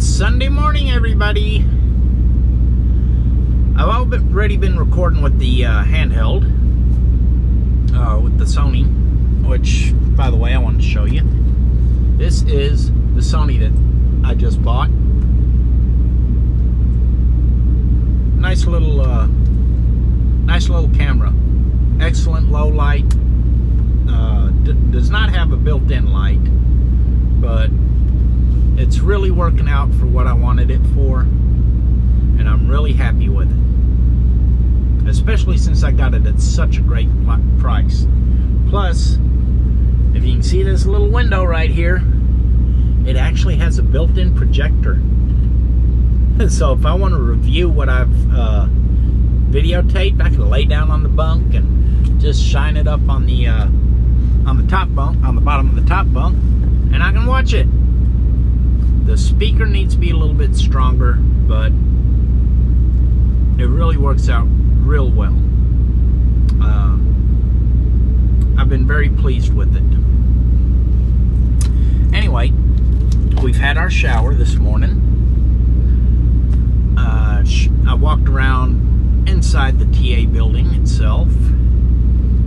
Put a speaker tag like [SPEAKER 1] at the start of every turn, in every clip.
[SPEAKER 1] Sunday morning, everybody. I've already been recording with the handheld, with the Sony, which, by the way, I wanted to show you. This is the Sony that I just bought. Nice little camera. Excellent low light. Does not have a built-in light, but it's really working out for what I wanted it for, and I'm really happy with it. Especially since I got it at such a great price. Plus, if you can see this little window right here, it actually has a built-in projector. So if I want to review what I've videotaped, I can lay down on the bunk and just shine it up on the top bunk, on the bottom of the top bunk, and I can watch it. The speaker needs to be a little bit stronger, but it really works out real well. I've been very pleased with it. Anyway, we've had our shower this morning. I walked around inside the TA building itself,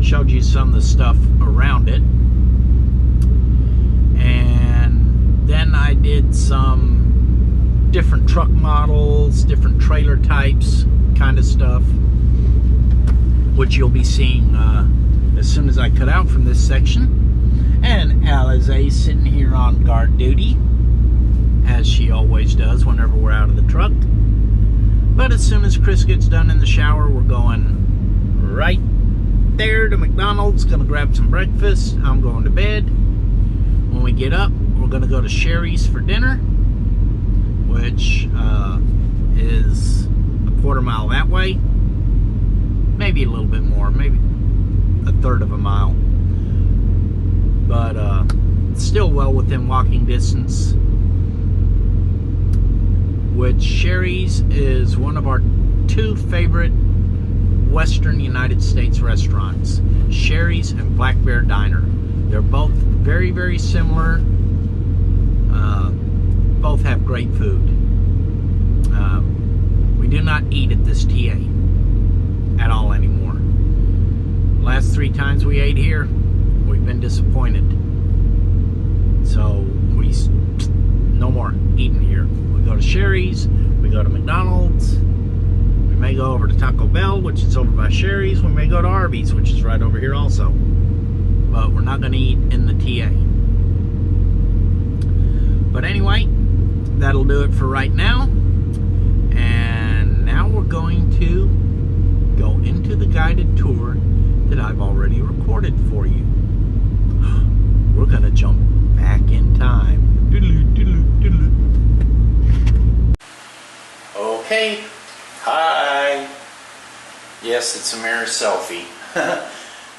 [SPEAKER 1] showed you some of the stuff around it, and then I did some different truck models, different trailer types kind of stuff, which you'll be seeing as soon as I cut out from this section. And Alize's sitting here on guard duty, as she always does whenever we're out of the truck. But as soon as Chris gets done in the shower, we're going right there to McDonald's, gonna grab some breakfast. I'm going to bed. When we get up, we're gonna go to Sherry's for dinner, which is a quarter mile that way, maybe a little bit more, maybe a third of a mile, but still well within walking distance. Which Sherry's is one of our two favorite Western United States restaurants, Sherry's and Black Bear Diner. They're both very, very similar. Both have great food. We do not eat at this TA at all anymore. Last 3 times we ate here, we've been disappointed. So no more eating here. We go to Sherry's, we go to McDonald's, we may go over to Taco Bell, which is over by Sherry's, we may go to Arby's, which is right over here also. But we're not going to eat in the TA. But anyway, that'll do it for right now. And now we're going to go into the guided tour that I've already recorded for you. We're going to jump back in time. Okay, hi. Yes, it's a mirror selfie.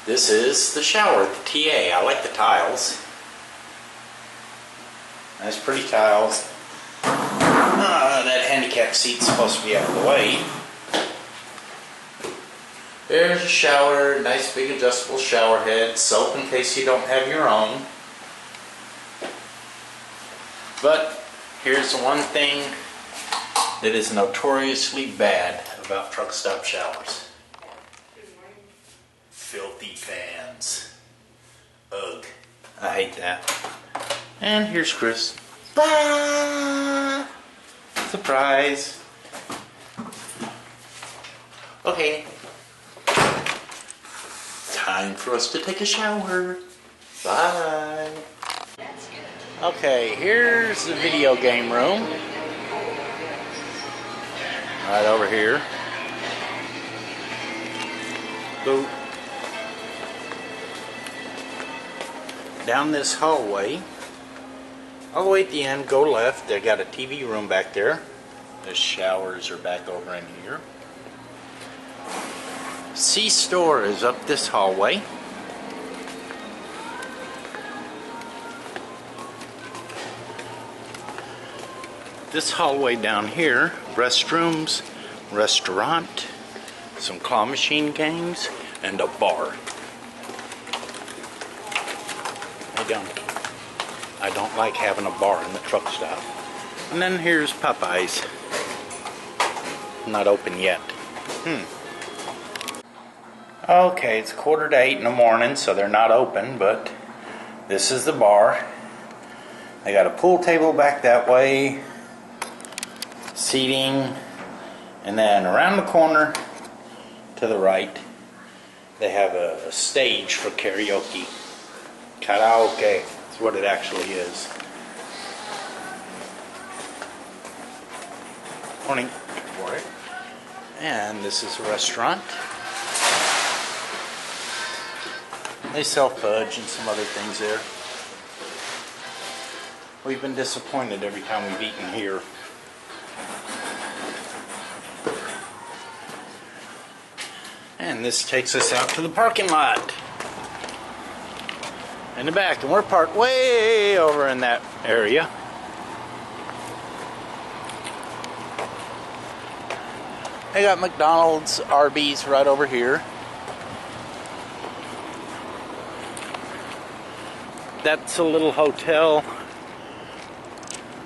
[SPEAKER 1] This is the shower at the TA. I like the tiles. Nice pretty tiles. That handicap seat's supposed to be out of the way. There's a shower, nice big adjustable shower head, soap in case you don't have your own. But here's the one thing that is notoriously bad about truck stop showers. Filthy fans. Ugh. I hate that. And here's Chris. Bye! Surprise. Okay. Time for us to take a shower. Bye. Okay, here's the video game room. Right over here. Go down this hallway. All the way at the end, go left. They got a TV room back there. The showers are back over in here. C-store is up this hallway. This hallway down here, restrooms, restaurant, some claw machine games, and a bar. I don't like having a bar in the truck stop. And then here's Popeyes. Not open yet. Okay, it's 7:45 in the morning, so they're not open, but this is the bar. They got a pool table back that way, seating, and then around the corner to the right, they have a stage for karaoke. Karaoke is what it actually is. Morning.
[SPEAKER 2] Morning.
[SPEAKER 1] And this is a restaurant. They sell fudge and some other things there. We've been disappointed every time we've eaten here. And this takes us out to the parking lot in the back, and we're parked way over in that area. They got McDonald's, Arby's right over here. That's a little hotel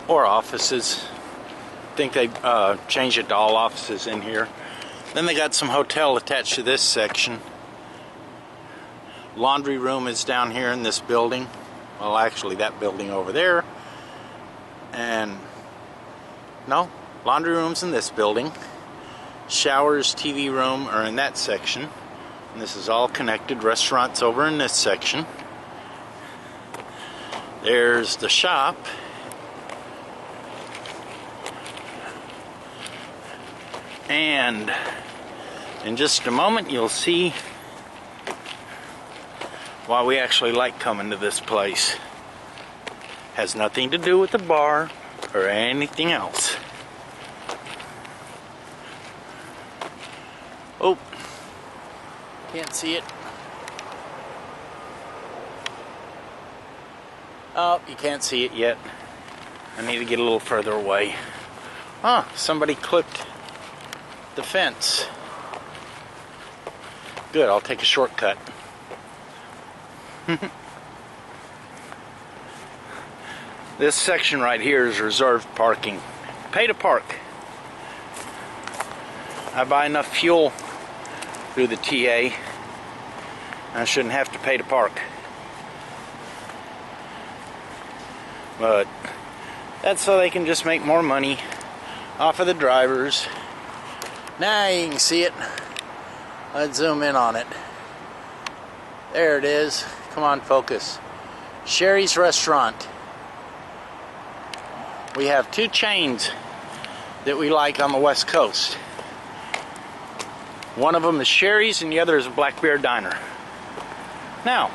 [SPEAKER 1] or offices. I think they changed it to all offices in here. Then they got some hotel attached to this section. Laundry room is down here in this building. Well, actually that building over there. And no, laundry room's in this building. Showers, TV room are in that section. And this is all connected. Restaurants over in this section. There's the shop. And in just a moment you'll see why we actually like coming to this place. Has nothing to do with the bar or anything else. Oh, can't see it. Oh, you can't see it yet. I need to get a little further away. Ah, somebody clipped the fence. Good, I'll take a shortcut. This section right here is reserved parking. Pay to park. I buy enough fuel through the TA. I shouldn't have to pay to park. But that's so they can just make more money off of the drivers. Now you can see it. Let's zoom in on it. There it is. Come on, focus. Sherry's Restaurant. We have two chains that we like on the West Coast. One of them is Sherry's and the other is a Black Bear Diner. Now,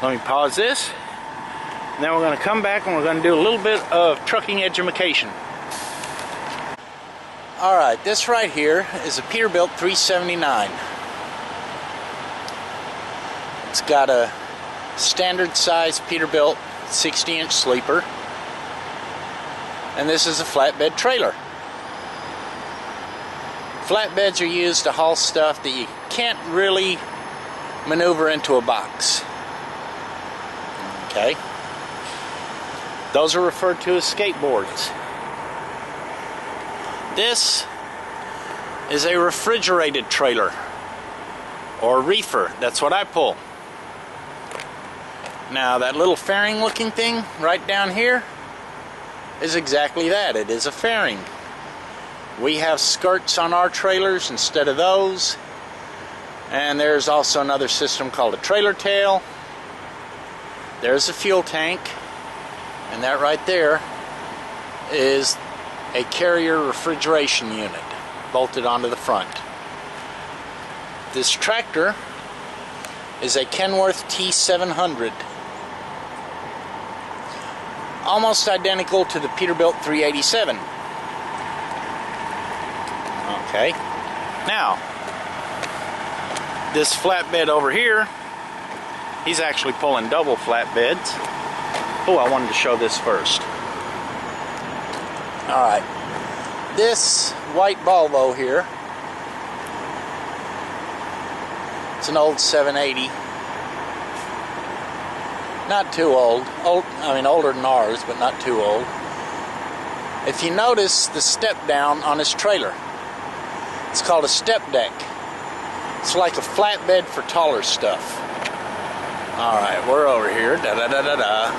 [SPEAKER 1] let me pause this. And then we're going to come back and we're going to do a little bit of trucking education. Alright, this right here is a Peterbilt 379. It's got a standard size Peterbilt 60-inch sleeper. And this is a flatbed trailer. Flatbeds are used to haul stuff that you can't really maneuver into a box. Okay? Those are referred to as skateboards. This is a refrigerated trailer, or reefer. That's what I pull. Now that little fairing looking thing right down here is exactly that. It is a fairing. We have skirts on our trailers instead of those. And there's also another system called a trailer tail. There's a fuel tank. And that right there is a carrier refrigeration unit bolted onto the front. This tractor is a Kenworth T700. Almost identical to the Peterbilt 387. Okay. Now, this flatbed over here, he's actually pulling double flatbeds. Oh, I wanted to show this first. Alright. This white Volvo here, it's an old 780. Not too old. I mean, older than ours, but not too old. If you notice the step down on his trailer, it's called a step deck. It's like a flatbed for taller stuff. Alright, we're over here. Da-da-da-da-da.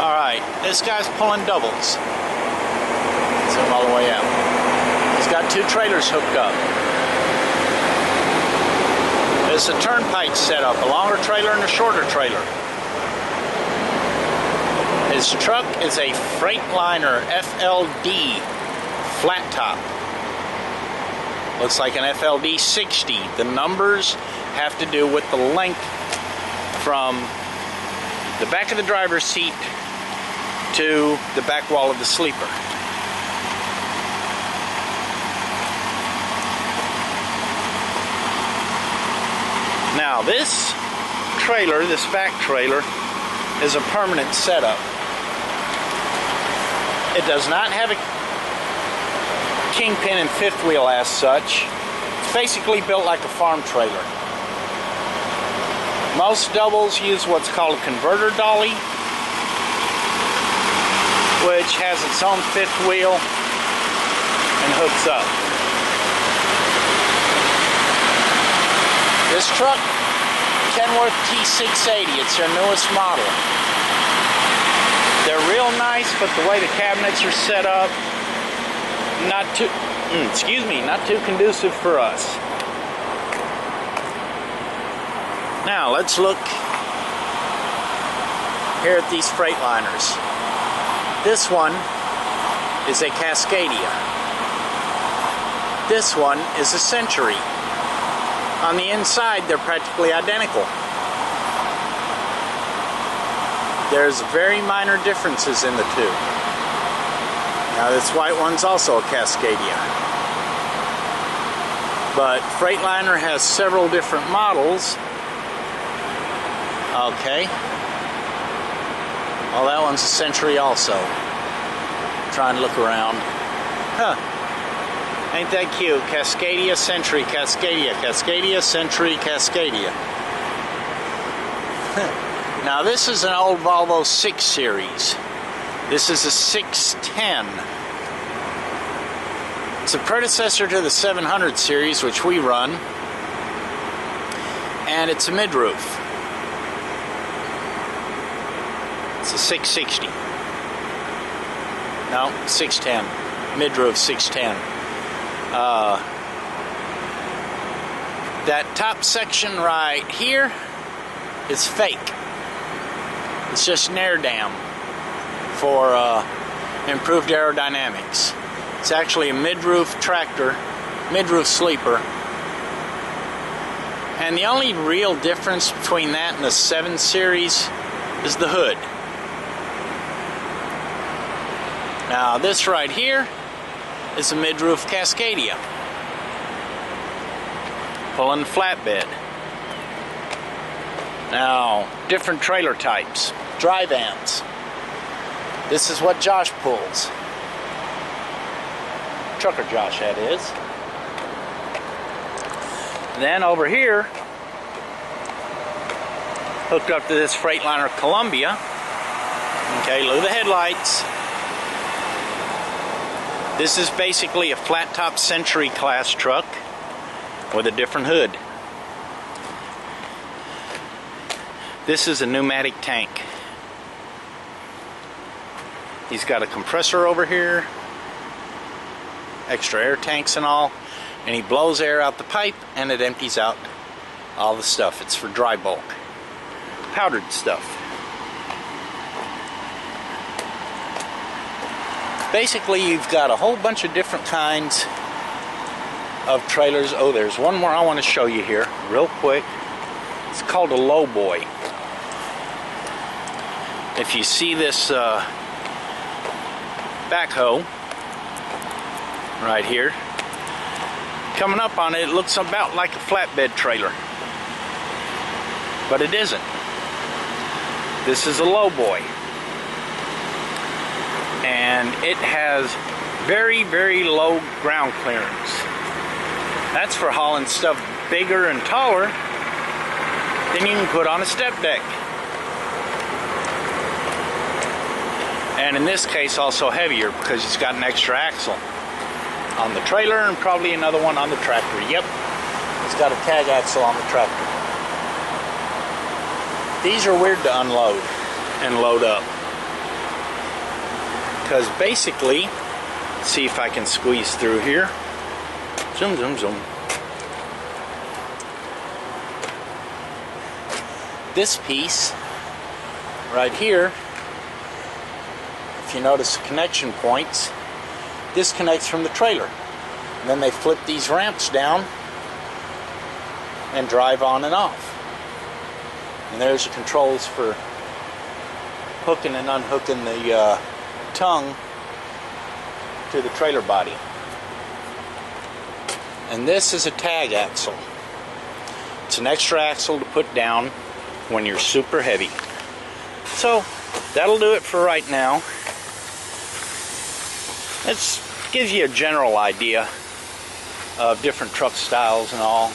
[SPEAKER 1] Alright, this guy's pulling doubles. Let's him all the way out. He's got two trailers hooked up. It's a turnpike setup, a longer trailer and a shorter trailer. His truck is a Freightliner FLD flat top. Looks like an FLD 60. The numbers have to do with the length from the back of the driver's seat to the back wall of the sleeper. Now this trailer, this back trailer, is a permanent setup. It does not have a kingpin and fifth wheel as such. It's basically built like a farm trailer. Most doubles use what's called a converter dolly, which has its own fifth wheel and hooks up. This truck, Kenworth T680, it's their newest model. They're real nice, but the way the cabinets are set up, not too conducive for us. Now let's look here at these Freightliners. This one is a Cascadia. This one is a Century. On the inside, they're practically identical. There's very minor differences in the two. Now this white one's also a Cascadia. But Freightliner has several different models. Okay. Well, that one's a Century also. Trying to look around. Huh. Ain't that cute? Cascadia, Century, Cascadia, Cascadia, Century, Cascadia. Now this is an old Volvo 6 Series. This is a 610. It's a predecessor to the 700 series, which we run. And it's a mid-roof. It's a 660. No, 610. Mid-roof 610. That top section right here is fake. It's just an air dam for improved aerodynamics. It's actually a mid-roof tractor, mid-roof sleeper. And the only real difference between that and the 7 Series is the hood. Now this right here is a mid-roof Cascadia. Pulling flatbed. Now, different trailer types. Dry vans. This is what Josh pulls. Trucker Josh, that is. Then over here, hooked up to this Freightliner Columbia. Okay, look at the headlights. This is basically a flat top Century class truck with a different hood. This is a pneumatic tank. He's got a compressor over here, extra air tanks and all, and he blows air out the pipe and it empties out all the stuff. It's for dry bulk, powdered stuff. Basically, you've got a whole bunch of different kinds of trailers. Oh, there's one more I want to show you here real quick. It's called a lowboy. If you see this backhoe right here coming up on it, it looks about like a flatbed trailer, but it isn't. This is a lowboy. and it has very, very low ground clearance. That's for hauling stuff bigger and taller than you can put on a step deck. And in this case also heavier because it's got an extra axle on the trailer and probably another one on the tractor. Yep, it's got a tag axle on the tractor. These are weird to unload and load up because basically, see if I can squeeze through here. Zoom, zoom, zoom. This piece right here, if you notice the connection points, disconnects from the trailer. And then they flip these ramps down and drive on and off. And there's the controls for hooking and unhooking the tongue to the trailer body. And this is a tag axle. It's an extra axle to put down when you're super heavy. So that'll do it for right now. It gives you a general idea of different truck styles and all.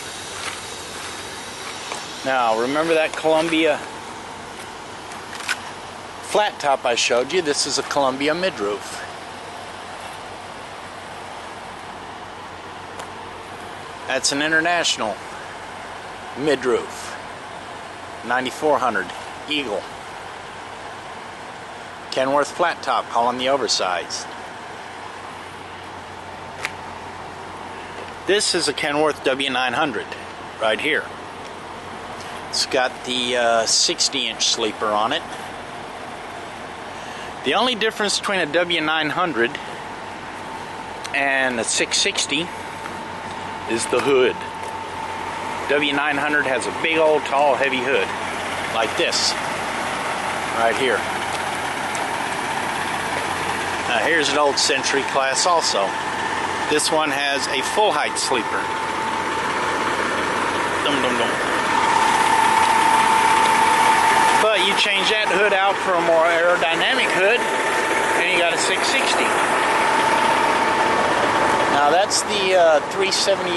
[SPEAKER 1] Now remember that Columbia flat top I showed you? This is a Columbia mid-roof. That's an International mid-roof, 9400 Eagle. Kenworth flat top, hauling the oversized. This is a Kenworth W900 right here. It's got the 60-inch sleeper on it. The only difference between a W900 and a 660 is the hood. W900 has a big old tall heavy hood like this right here. Now here's an old Century class also. This one has a full height sleeper. Dum dum dum. But you change that hood out for a more aerodynamic hood and you got a 660. Now that's the 387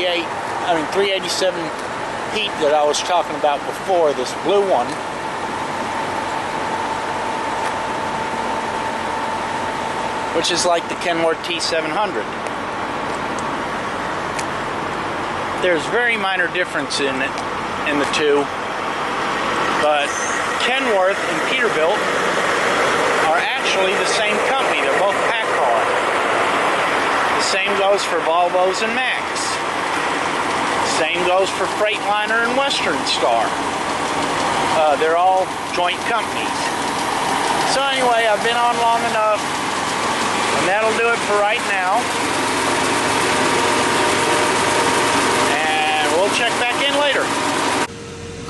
[SPEAKER 1] heat that I was talking about before, this blue one. Which is like the Kenworth T700. There's very minor difference in the two, but Kenworth and Peterbilt are actually the same company. They're both Packard. The same goes for Volvos and Max. Same goes for Freightliner and Western Star. They're all joint companies. So anyway, I've been on long enough, and that'll do it for right now. And we'll check back in later.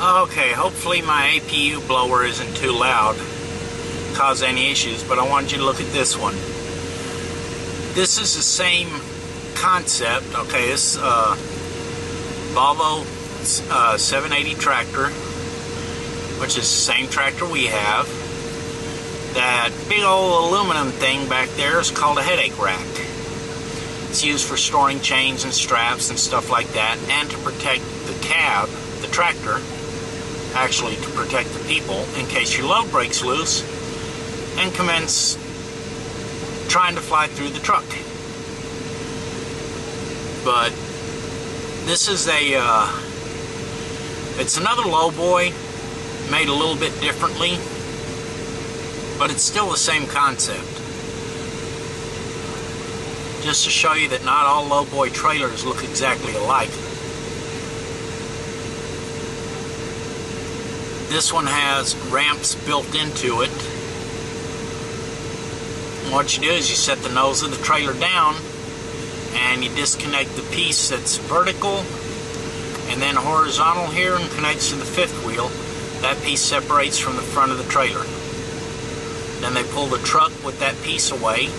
[SPEAKER 1] Okay, hopefully my APU blower isn't too loud, cause any issues, but I wanted you to look at this one. This is the same concept. Okay, this Volvo 780 tractor, which is the same tractor we have. That big old aluminum thing back there is called a headache rack. It's used for storing chains and straps and stuff like that, and to protect the cab, the tractor, actually to protect the people in case your load breaks loose and commence trying to fly through the truck. But this is it's another lowboy made a little bit differently, but it's still the same concept. Just to show you that not all lowboy trailers look exactly alike. This one has ramps built into it. And what you do is you set the nose of the trailer down and you disconnect the piece that's vertical and then horizontal here and connects to the fifth wheel. That piece separates from the front of the trailer. Then they pull the truck with that piece away,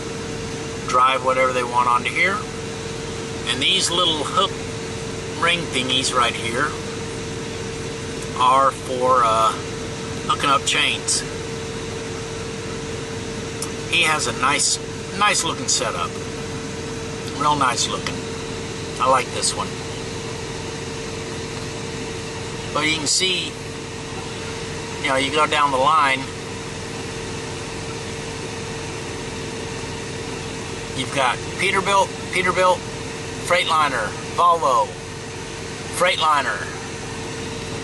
[SPEAKER 1] drive whatever they want onto here, and these little hook ring thingies right here are for hooking up chains. He has a nice Nice looking setup. Real nice looking. I like this one. But you can see, you know, you go down the line, you've got Peterbilt, Freightliner, Volvo, Freightliner.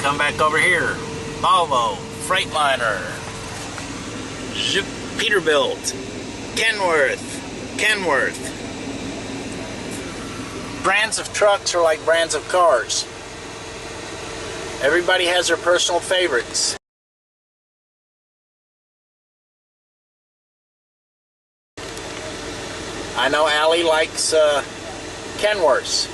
[SPEAKER 1] Come back over here, Volvo, Freightliner, Peterbilt, Kenworth. Brands of trucks are like brands of cars. Everybody has their personal favorites. I know Allie likes Kenworths.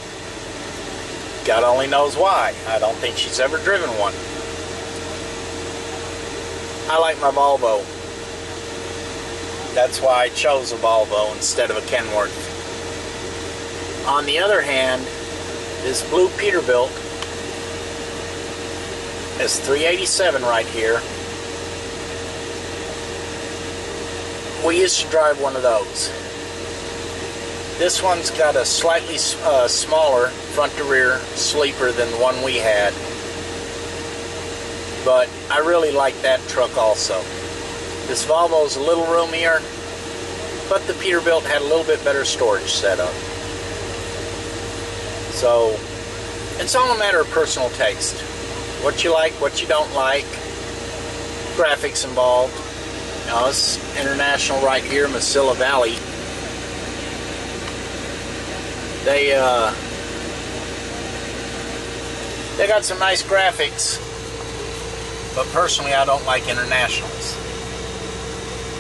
[SPEAKER 1] God only knows why. I don't think she's ever driven one. I like my Volvo. That's why I chose a Volvo instead of a Kenworth. On the other hand, this blue Peterbilt is 387 right here. We used to drive one of those. This one's got a slightly smaller front to rear sleeper than the one we had. But I really like that truck also. This Volvo's a little roomier, but the Peterbilt had a little bit better storage setup. So, it's all a matter of personal taste. What you like, what you don't like. Graphics involved. You know, it's international right here, Mesilla Valley. They got some nice graphics, but personally I don't like internationals.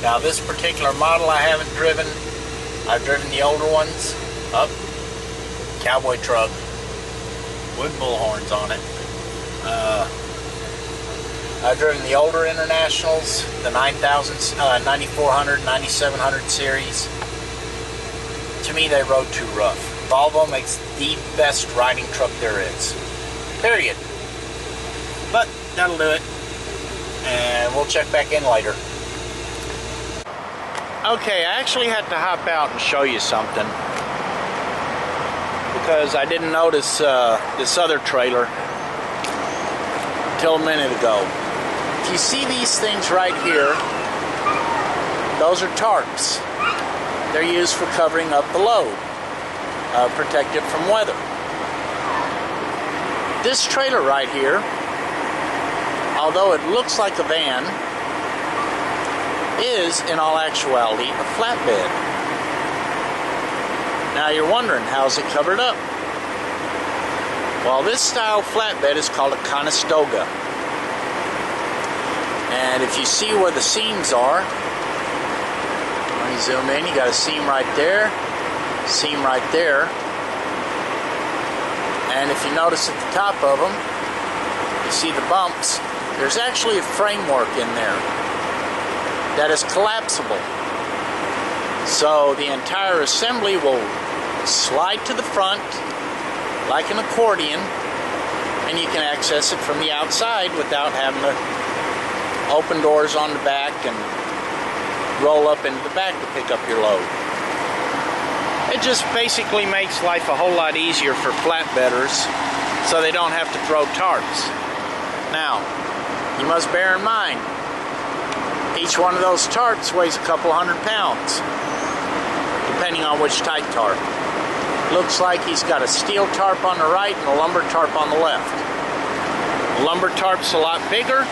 [SPEAKER 1] Now this particular model I haven't driven. I've driven the older ones. Up, cowboy truck, wood bullhorns on it. I've driven the older internationals, the 9000, 9400, 9700 series. To me, they rode too rough. Volvo makes the best riding truck there is. Period. But that'll do it. And we'll check back in later. Okay, I actually had to hop out and show you something, because I didn't notice this other trailer till a minute ago. If you see these things right here, those are tarps. They're used for covering up the load, protect it from weather. This trailer right here, although it looks like a van, is in all actuality a flatbed. Now you're wondering, how's it covered up? Well, this style flatbed is called a Conestoga. And if you see where the seams are, when you zoom in, you got a seam right there, seam right there. And if you notice at the top of them, you see the bumps. There's actually a framework in there that is collapsible. So the entire assembly will slide to the front like an accordion, and you can access it from the outside without having to open doors on the back and roll up into the back to pick up your load. It just basically makes life a whole lot easier for flatbedders, so they don't have to throw tarps. Now, you must bear in mind, each one of those tarps weighs a couple hundred pounds, depending on which type tarp. Looks like he's got a steel tarp on the right and a lumber tarp on the left. The lumber tarp's a lot bigger,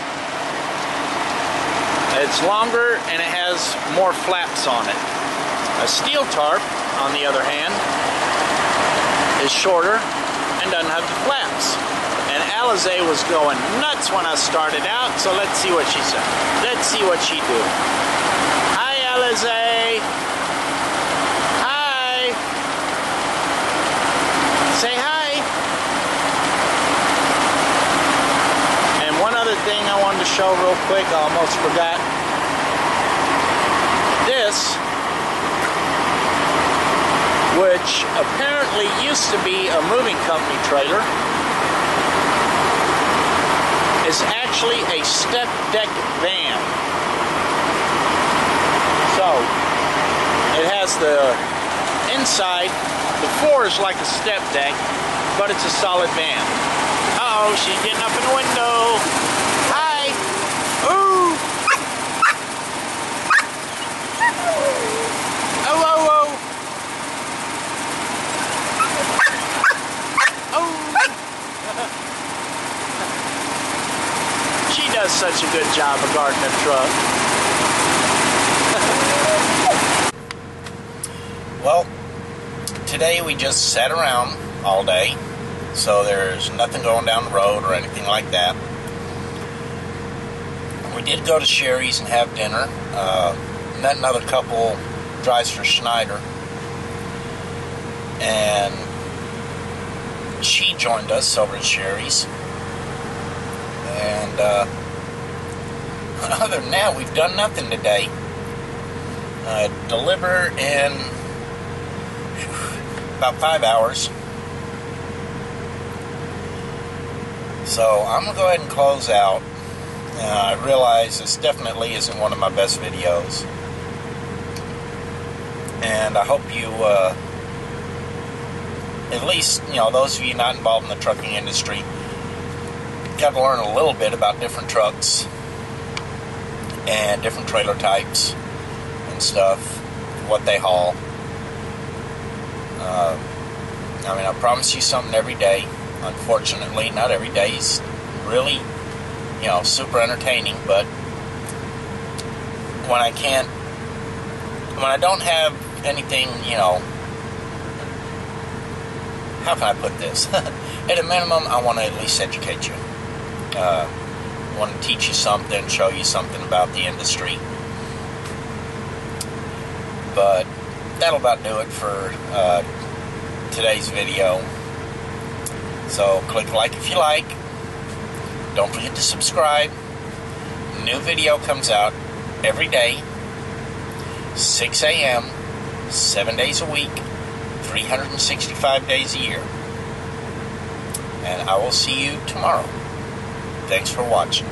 [SPEAKER 1] it's longer, and it has more flaps on it. A steel tarp, on the other hand, is shorter and doesn't have the flaps. And Alize was going nuts when I started out, so let's see what she said. Let's see what she do. Hi, Alize. Hi. Say hi. And one other thing I wanted to show real quick, I almost forgot. This, which apparently used to be a moving company trailer, is actually a step deck van. So, it has It's the inside. The floor is like a step deck, but it's a solid van. Uh-oh, she's getting up in the window. Hi. Ooh. Oh, oh, oh. Oh. She does such a good job of guarding the truck. Well, today we just sat around all day, so there's nothing going down the road or anything like that. We did go to Sherry's and have dinner. Met another couple, drives for Schneider, and she joined us over at Sherry's. And other than that, we've done nothing today. Deliver in about 5 hours. So I'm going to go ahead and close out. I realize this definitely isn't one of my best videos. And I hope you, at least, those of you not involved in the trucking industry, got to learn a little bit about different trucks and different trailer types and stuff, what they haul. I promise you something every day. Unfortunately, not every day is really, super entertaining, but when I don't have anything, how can I put this? At a minimum, I want to at least educate you. I want to teach you something, show you something about the industry. But that'll about do it for today's video. So click like if you like. Don't forget to subscribe. New video comes out every day, 6 a.m., 7 days a week, 365 days a year. And I will see you tomorrow. Thanks for watching.